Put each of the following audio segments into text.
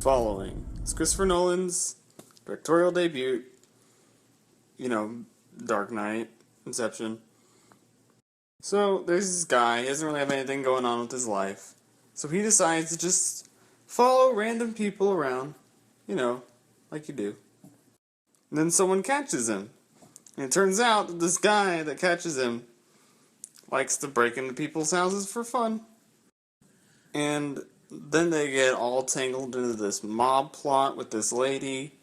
Following. It's Christopher Nolan's directorial debut, Dark Knight, Inception. So, there's this guy, he doesn't really have anything going on with his life. So he decides to just follow random people around, like you do. And then someone catches him. And it turns out that this guy that catches him likes to break into people's houses for fun. And then they get all tangled into this mob plot with this lady,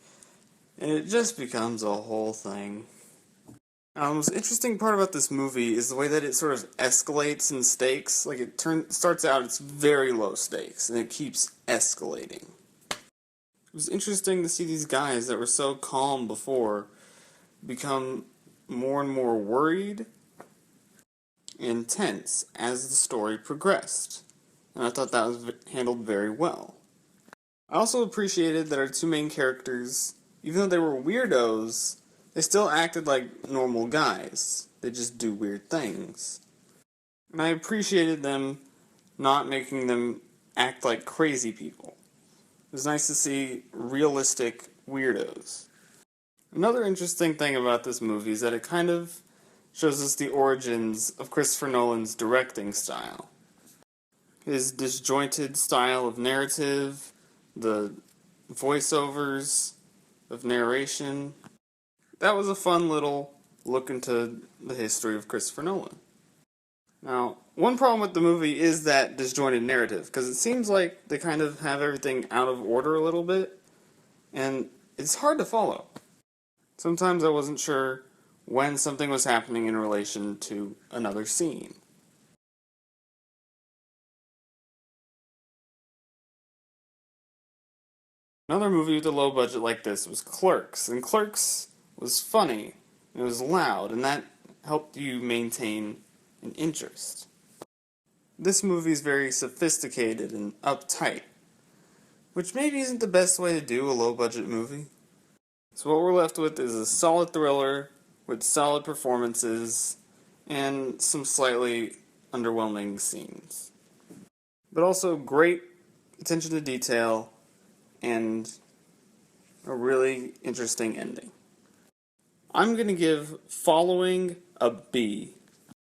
and it just becomes a whole thing. Now, the most interesting part about this movie is the way that it sort of escalates in stakes. Like, starts out, it's very low stakes, and it keeps escalating. It was interesting to see these guys that were so calm before become more and more worried and tense as the story progressed. And I thought that was handled very well. I also appreciated that our two main characters, even though they were weirdos, they still acted like normal guys. They just do weird things. And I appreciated them not making them act like crazy people. It was nice to see realistic weirdos. Another interesting thing about this movie is that it kind of shows us the origins of Christopher Nolan's directing style. His disjointed style of narrative, the voiceovers of narration. That was a fun little look into the history of Christopher Nolan. Now, one problem with the movie is that disjointed narrative, because it seems like they kind of have everything out of order a little bit, and it's hard to follow. Sometimes I wasn't sure when something was happening in relation to another scene. Another movie with a low budget like this was Clerks, and Clerks was funny, and it was loud, and that helped you maintain an interest. This movie is very sophisticated and uptight, which maybe isn't the best way to do a low budget movie. So what we're left with is a solid thriller with solid performances and some slightly underwhelming scenes. But also great attention to detail and a really interesting ending. I'm going to give Following a B.